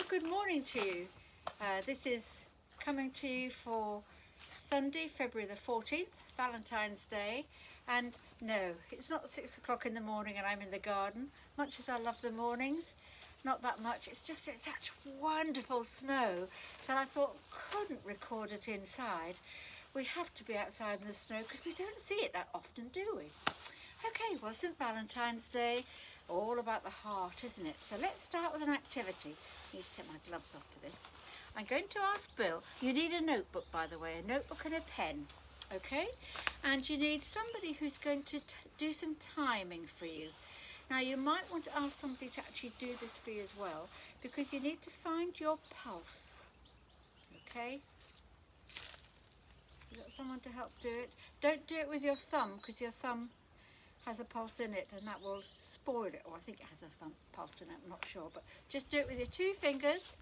good morning to you. This is coming to you for Sunday, February the 14th, Valentine's Day. And no, it's not 6 o'clock in the morning and I'm in the garden. Much as I love the mornings, not that much. It's just it's such wonderful snow that I thought couldn't record it inside. We have to be outside in the snow because we don't see it that often, do we? Okay, well, St. Valentine's Day, all about the heart, isn't it? So let's start with an activity. I need to take my gloves off for this. I'm going to ask Bill, you need a notebook, by the way, a notebook and a pen, okay? And you need somebody who's going to do some timing for you. Now, you might want to ask somebody to actually do this for you as well, because you need to find your pulse, okay? You got someone to help do it? Don't do it with your thumb, because your thumb has a pulse in it and that will spoil it, or I think it has a pulse in it, I'm not sure, but just do it with your 2 fingers.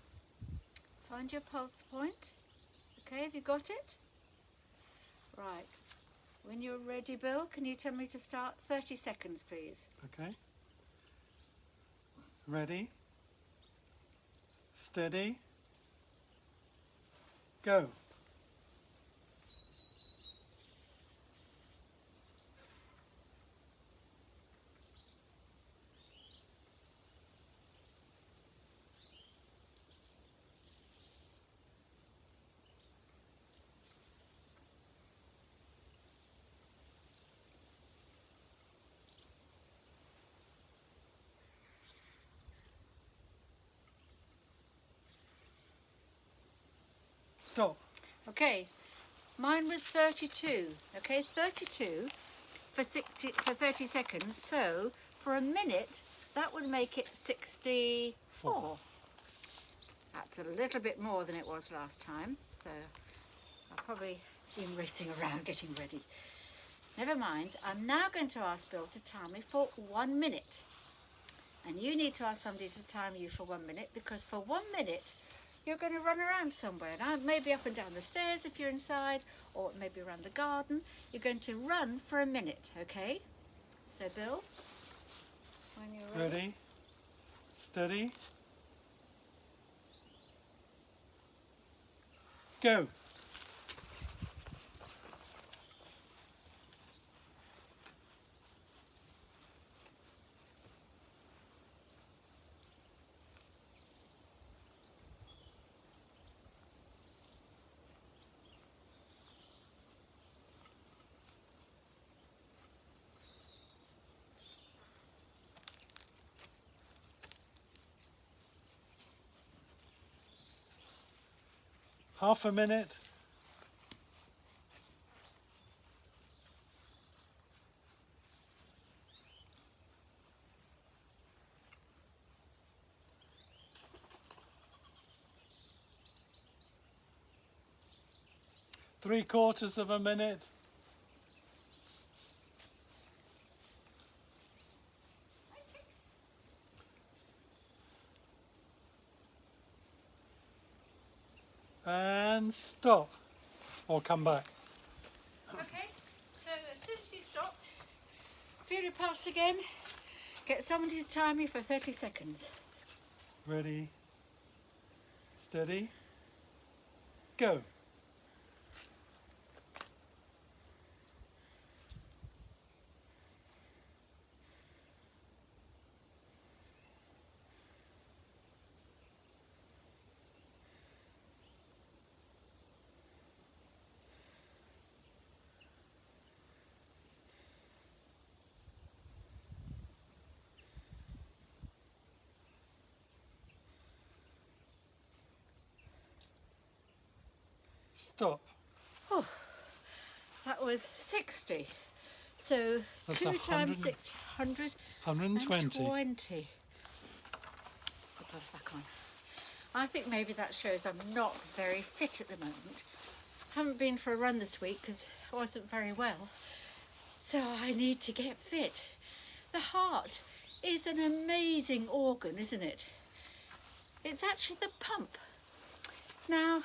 Find your pulse point. Okay, have you got it? Right. When you're ready, Bill, can you tell me to start? 30 seconds, please. Okay. Ready, steady, go. Stop. Okay, mine was 32. Okay, 32 for 30 seconds. So for a minute, that would make it 64. That's a little bit more than it was last time. So I've probably been racing around getting ready. Never mind. I'm now going to ask Bill to time me for 1 minute. And you need to ask somebody to time you for 1 minute, because for 1 minute you're going to run around somewhere. Now, maybe up and down the stairs if you're inside, or maybe around the garden. You're going to run for a minute, okay? So Bill, when you're ready. Ready, steady, go. Half a minute. Three-quarters of a minute. And stop. Or come back. Okay, so as soon as you stopped, feel your pulse again. Get somebody to time you for 30 seconds. Ready, steady, go. Stop. Oh, that was 60. So That's 2 times 100. 600. 120. 20. Put those back on. I think maybe that shows I'm not very fit at the moment. Haven't been for a run this week because I wasn't very well. So I need to get fit. The heart is an amazing organ, isn't it? It's actually the pump. Now,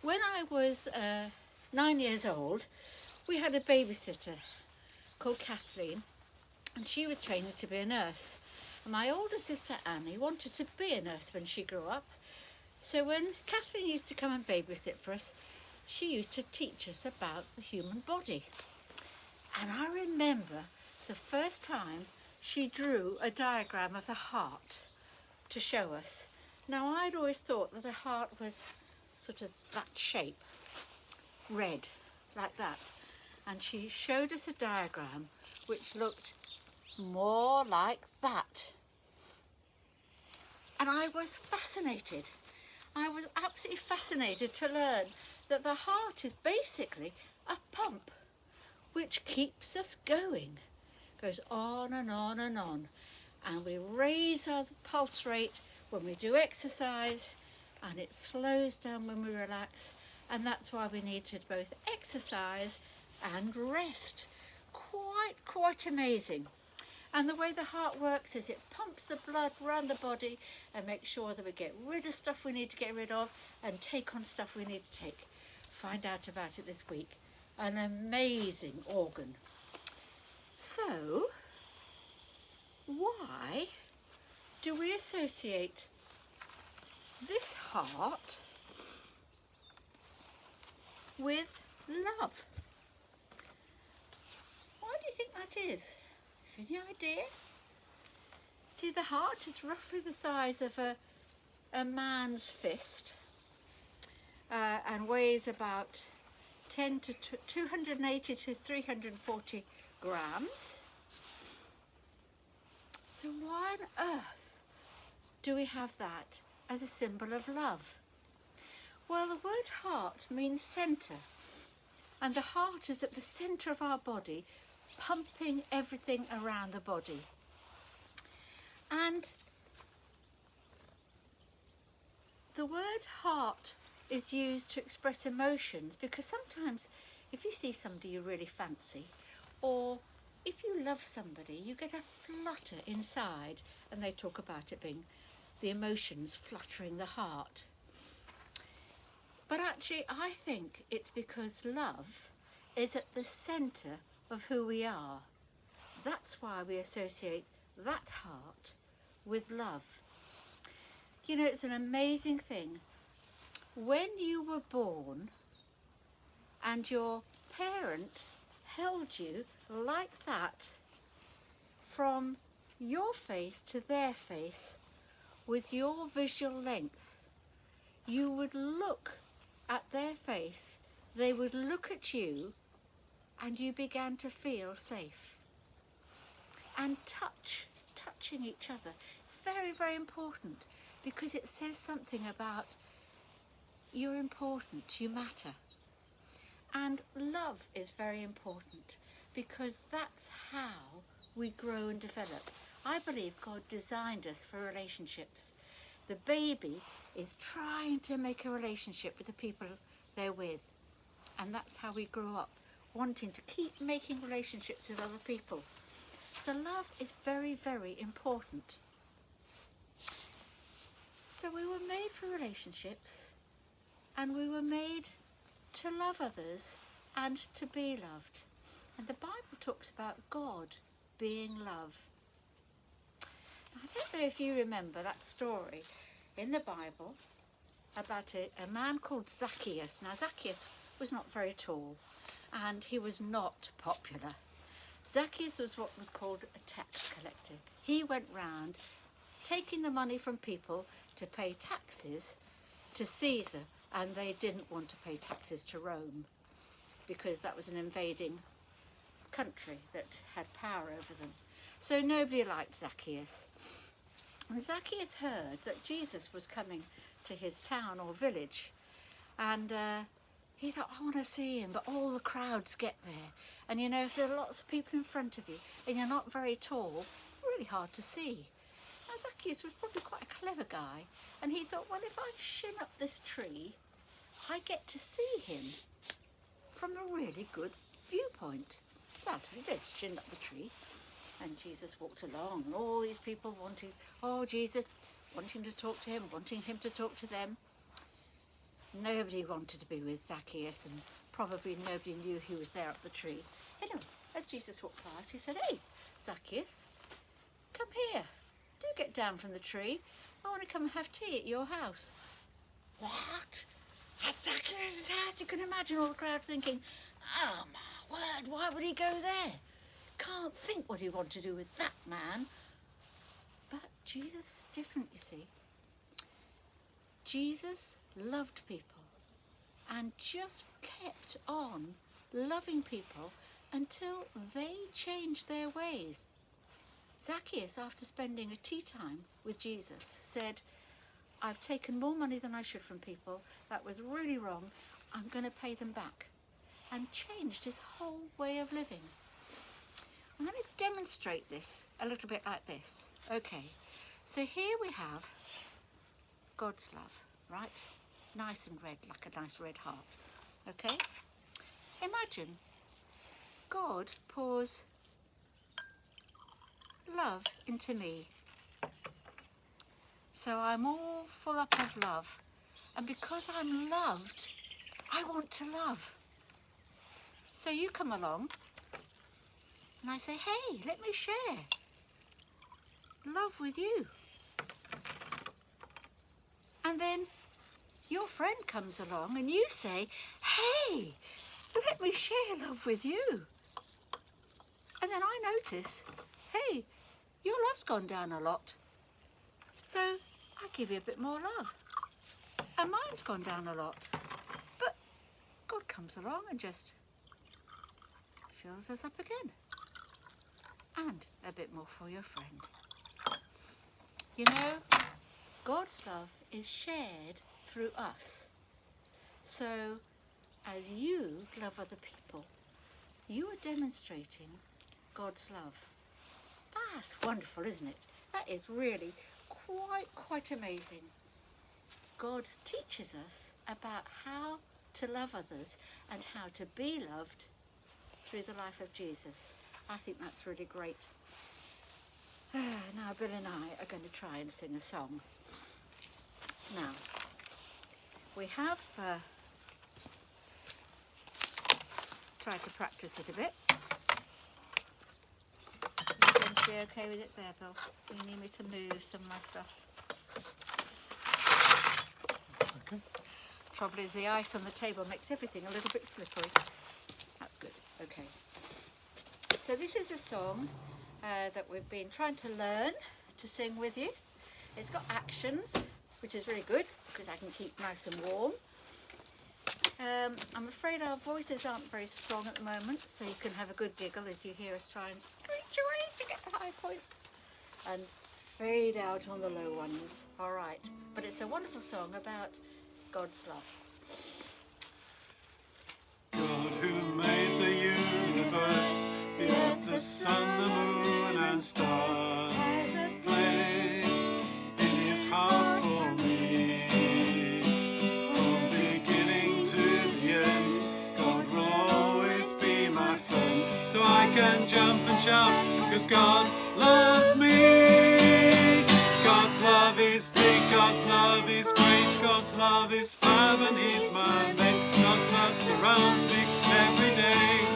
when I was 9 years old, we had a babysitter called Kathleen, and she was training to be a nurse. My older sister Annie wanted to be a nurse when she grew up. So when Kathleen used to come and babysit for us, she used to teach us about the human body. And I remember the first time she drew a diagram of the heart to show us. Now, I'd always thought that a heart was sort of that shape, red, like that. And she showed us a diagram which looked more like that. And I was fascinated. I was absolutely fascinated to learn that the heart is basically a pump which keeps us going. Goes on and on and on. And we raise our pulse rate when we do exercise, and it slows down when we relax. And that's why we need to both exercise and rest. Quite amazing. And the way the heart works is it pumps the blood around the body and makes sure that we get rid of stuff we need to get rid of and take on stuff we need to take. Find out about it this week. An amazing organ. So, why do we associate this heart with love? Why do you think that is? Any idea? See, the heart is roughly the size of a man's fist and weighs about 280 to 340 grams. So why on earth do we have that as a symbol of love? Well, the word heart means centre, and the heart is at the centre of our body, pumping everything around the body. And the word heart is used to express emotions, because sometimes if you see somebody you really fancy, or if you love somebody, you get a flutter inside, and they talk about it being the emotions fluttering the heart. But actually, I think it's because love is at the centre of who we are. That's why we associate that heart with love. You know, it's an amazing thing. When you were born and your parent held you like that, from your face to their face with your visual length, you would look at their face, they would look at you, and you began to feel safe. And touching each other, it's very, very important, because it says something about you're important, you matter. And love is very important, because that's how we grow and develop. I believe God designed us for relationships. The baby is trying to make a relationship with the people they're with, and that's how we grow up, wanting to keep making relationships with other people. So love is very, very important. So we were made for relationships, and we were made to love others and to be loved. And the Bible talks about God being love. I don't know if you remember that story in the Bible about a man called Zacchaeus. Now, Zacchaeus was not very tall, and he was not popular. Zacchaeus was what was called a tax collector. He went round taking the money from people to pay taxes to Caesar, and they didn't want to pay taxes to Rome, because that was an invading country that had power over them. So nobody liked Zacchaeus. And Zacchaeus heard that Jesus was coming to his town or village, and he thought, I want to see him, but all the crowds get there. And you know, if there are lots of people in front of you and you're not very tall, really hard to see. Now, Zacchaeus was probably quite a clever guy, and he thought, well, if I shin up this tree, I get to see him from a really good viewpoint. That's what he did, shin up the tree. And Jesus walked along, and all these people wanting, Jesus, wanting to talk to him, wanting him to talk to them. Nobody wanted to be with Zacchaeus, and probably nobody knew he was there up the tree. Anyway, as Jesus walked past, he said, hey, Zacchaeus, come here. do get down from the tree. I want to come and have tea at your house." What? At Zacchaeus' house? You can imagine all the crowd thinking, "Oh my word, why would he go there? Can't think what he'd want to do with that man." But Jesus was different, you see. Jesus loved people and just kept on loving people until they changed their ways. Zacchaeus, after spending a tea time with Jesus, said, "I've taken more money than I should from people. That was really wrong. I'm going to pay them back." And changed his whole way of living. I'm going to demonstrate this a little bit like this. Okay, so here we have God's love, right? Nice and red, like a nice red heart. Okay? Imagine God pours love into me. So I'm all full up of love. And because I'm loved, I want to love. So you come along and I say, "Hey, let me share love with you." And then your friend comes along and you say, "Hey, let me share love with you." And then I notice, "Hey, your love's gone down a lot." So I give you a bit more love. And mine's gone down a lot. But God comes along and just fills us up again. And a bit more for your friend. You know, God's love is shared through us. So as you love other people, you are demonstrating God's love. That's wonderful, isn't it? That is really quite amazing. God teaches us about how to love others and how to be loved through the life of Jesus. I think that's really great. Now Bill and I are going to try and sing a song. Now, we have tried to practice it a bit. You going to be okay with it there, Bill? Do you need me to move some of my stuff? Okay. Trouble is the ice on the table makes everything a little bit slippery. That's good. Okay. So this is a song that we've been trying to learn to sing with you. It's got actions, which is really good because I can keep nice and warm. I'm afraid our voices aren't very strong at the moment, so you can have a good giggle as you hear us try and screech away to get the high points and fade out on the low ones. All right, but it's a wonderful song about God's love. God who made the universe, the earth, the sun, the moon and stars, has a place in his heart for me. From beginning to the end, God will always be my friend. So I can jump and shout, because God loves me. God's love is big, God's love is great, God's love is firm and he's my mate. God's love surrounds me every day,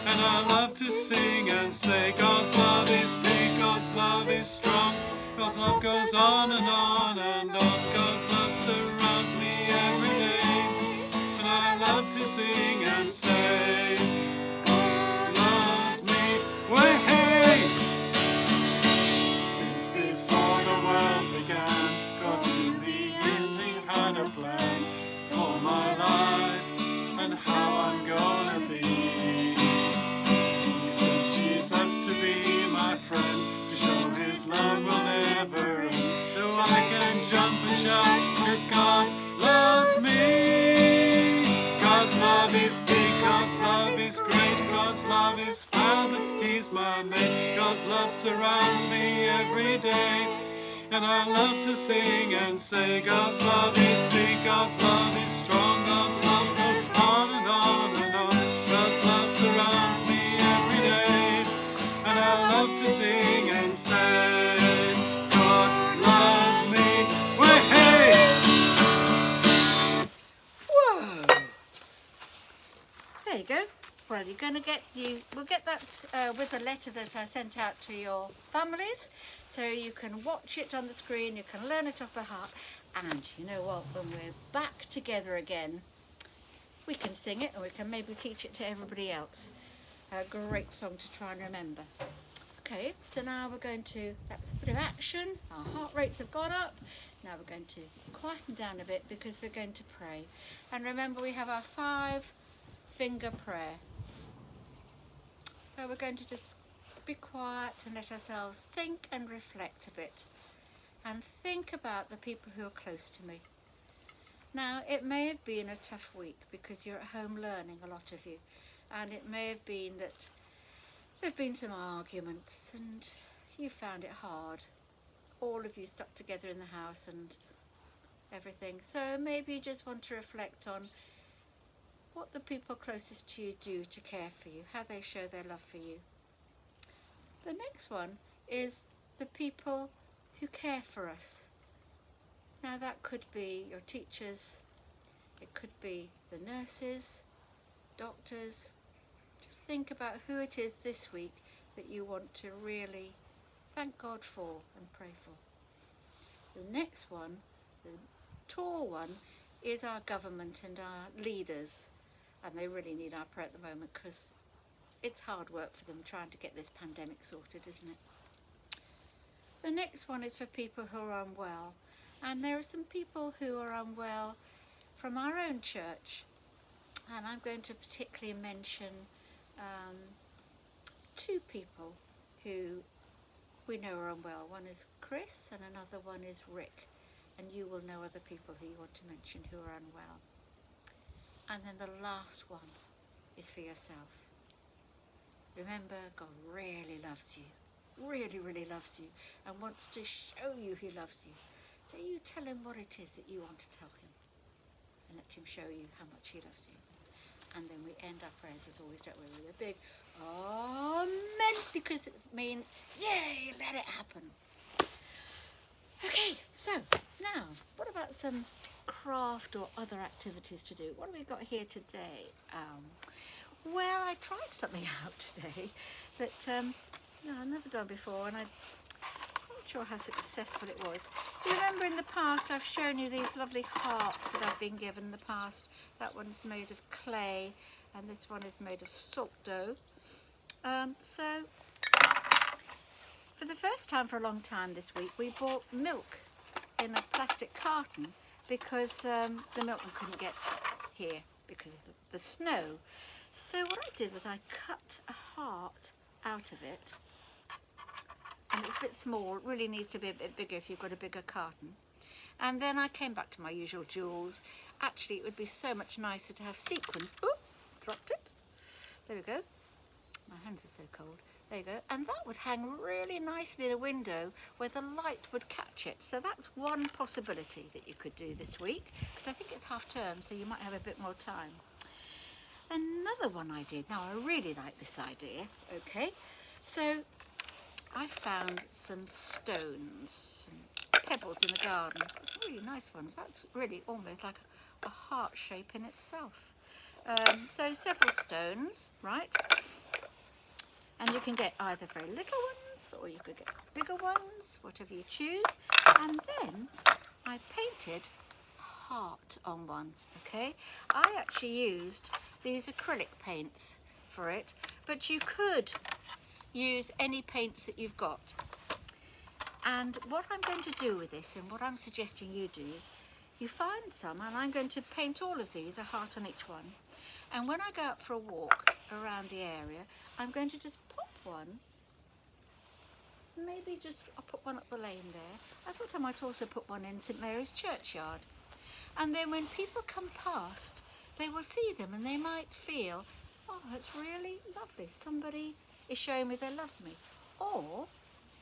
and I love to sing and say, God's love is big, God's love is strong, God's love goes on and on and on. God's love surrounds me every day, and I love to sing and say, God loves me. Way hey! Since before the world began, God knew me and he had a plan for my life and how I'm gonna be. He sent Jesus to be my friend, to show his love will never end. Though I can jump and shout, 'cause God loves me. God's love is big, God's love is great, God's love is firm and he's my mate. God's love surrounds me every day, and I love to sing and say, God's love is big, God's love is strong, God's love goes on and on and on. God's love surrounds me every day, and I love to sing and say, God loves me. Way hey! Whoa! There you go. Well, you're going to we'll get that with the letter that I sent out to your families. So you can watch it on the screen, you can learn it off by heart, and you know what, when we're back together again, we can sing it and we can maybe teach it to everybody else. A great song to try and remember. Okay, so now we're going to, that's a bit of action, our heart rates have gone up. Now we're going to quieten down a bit because we're going to pray. And remember, we have our 5-finger prayer. So we're going to just be quiet and let ourselves think and reflect a bit. And think about the people who are close to me. Now, it may have been a tough week because you're at home learning, a lot of you. And it may have been that there have been some arguments and you found it hard. All of you stuck together in the house and everything. So maybe you just want to reflect on what the people closest to you do to care for you, how they show their love for you. The next one is the people who care for us. Now that could be your teachers, it could be the nurses, doctors. Just think about who it is this week that you want to really thank God for and pray for. The next one, the tall one, is our government and our leaders. And they really need our prayer at the moment because it's hard work for them trying to get this pandemic sorted, isn't it? The next one is for people who are unwell. And there are some people who are unwell from our own church. And I'm going to particularly mention 2 people who we know are unwell. One is Chris and another one is Rick. And you will know other people who you want to mention who are unwell. And then the last one is for yourself. Remember, God really loves you, really, really loves you, and wants to show you he loves you. So you tell him what it is that you want to tell him, and let him show you how much he loves you. And then we end our prayers, as always, don't we, with a big amen, because it means, yay, let it happen. Okay, so now, what about some craft or other activities to do? What have we got here today? Well, I tried something out today that I've never done before, and I'm not sure how successful it was. You remember in the past I've shown you these lovely harps that I've been given in the past. That one's made of clay and this one is made of salt dough. So for the first time for a long time this week we bought milk in a plastic carton because the milkman couldn't get here because of the snow. So what I did was I cut a heart out of it, and it's a bit small, it really needs to be a bit bigger if you've got a bigger carton. And then I came back to my usual jewels. Actually, it would be so much nicer to have sequins. Oh, dropped it. There we go. My hands are so cold. There you go. And that would hang really nicely in a window where the light would catch it. So that's one possibility that you could do this week, because I think it's half term, so you might have a bit more time. Another one I did, now I really like this idea, okay, so I found some stones, some pebbles in the garden, some really nice ones. That's really almost like a heart shape in itself. So several stones, right, and you can get either very little ones or you could get bigger ones, whatever you choose. And then I painted heart on one, okay. I actually used these acrylic paints for it, but you could use any paints that you've got. And what I'm going to do with this, and what I'm suggesting you do, is you find some, and I'm going to paint all of these a heart on each one. And when I go out for a walk around the area, I'm going to just pop one, maybe just, I'll put one up the lane there. I thought I might also put one in St Mary's churchyard. And then when people come past, they will see them and they might feel, oh, that's really lovely. Somebody is showing me they love me. Or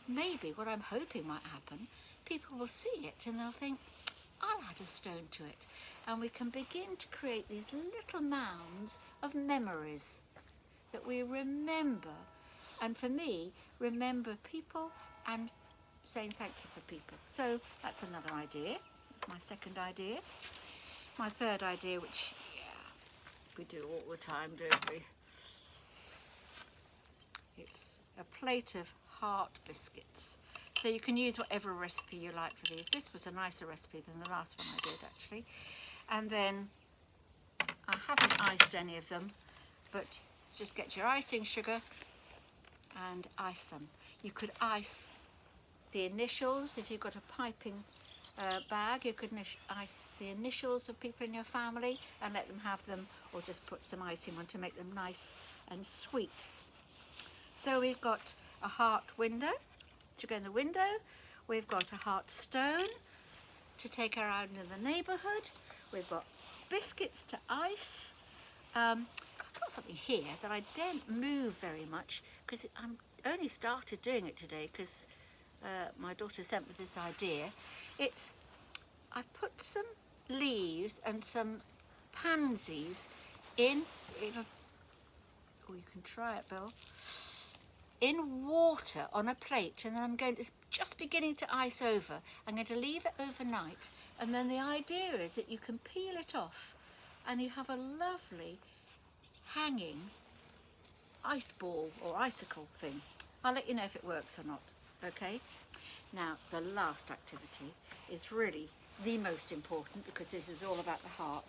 maybe what I'm hoping might happen, people will see it and they'll think, I'll add a stone to it. And we can begin to create these little mounds of memories that we remember. And for me, remember people and saying thank you for people. So that's another idea. That's my second idea. My third idea, which we do all the time, don't we? It's a plate of heart biscuits. So you can use whatever recipe you like for these. This was a nicer recipe than the last one I did, actually. And then I haven't iced any of them, but just get your icing sugar and ice them. You could ice the initials. If you've got a piping bag, you could ice the initials of people in your family and let them have them, or just put some icing on to make them nice and sweet. So we've got a heart window to go in the window. We've got a heart stone to take around in the neighbourhood. We've got biscuits to ice. I've got something here that I don't move very much because I'm only started doing it today because my daughter sent me this idea. I've put some leaves and some pansies in oh, you can try it, Bill, in water on a plate, and then I'm going to just beginning to ice over. I'm going to leave it overnight, and then the idea is that you can peel it off and you have a lovely hanging ice ball or icicle thing. I'll let you know if it works or not, okay? Now, the last activity is really the most important because this is all about the heart.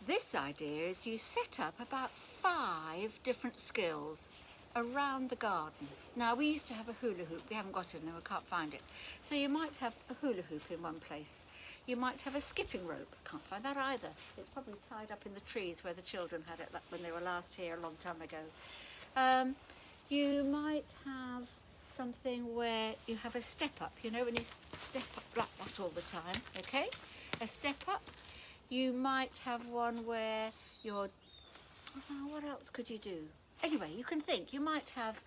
This idea is you set up about 5 different skills around the garden. Now, we used to have a hula hoop. We haven't got it now, we can't find it. So you might have a hula hoop in one place. You might have a skipping rope. Can't find that either. It's probably tied up in the trees where the children had it when they were last here a long time ago. You might have something where you have a step up, you know, when you step up like that all the time, okay? A step up. You might have one where you're, what else could you do? Anyway, you can think. You might have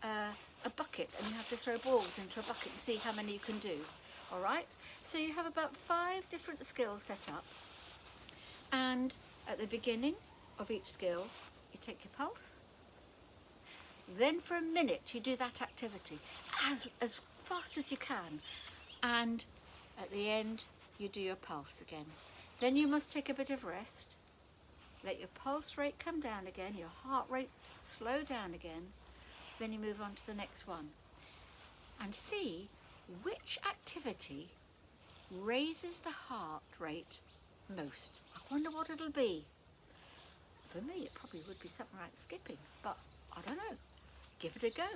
a bucket and you have to throw balls into a bucket and see how many you can do, all right? So you have about 5 different skills set up, and at the beginning of each skill, you take your pulse. Then for a minute you do that activity as fast as you can, and at the end you do your pulse again. Then you must take a bit of rest, let your pulse rate come down again, your heart rate slow down again, then you move on to the next one and see which activity raises the heart rate most. I wonder what it'll be. For me it probably would be something like skipping, but I don't know. Give it a go.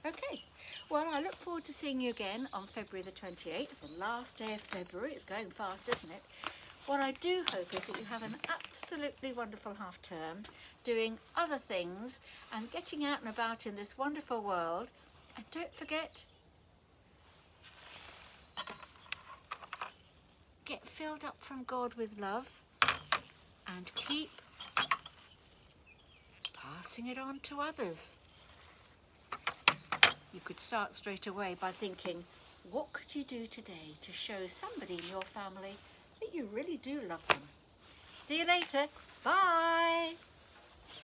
Okay, well, I look forward to seeing you again on February the 28th, the last day of February. It's going fast, isn't it? What I do hope is that you have an absolutely wonderful half term, doing other things and getting out and about in this wonderful world. And don't forget, get filled up from God with love and keep passing it on to others. You could start straight away by thinking, what could you do today to show somebody in your family that you really do love them? See you later. Bye.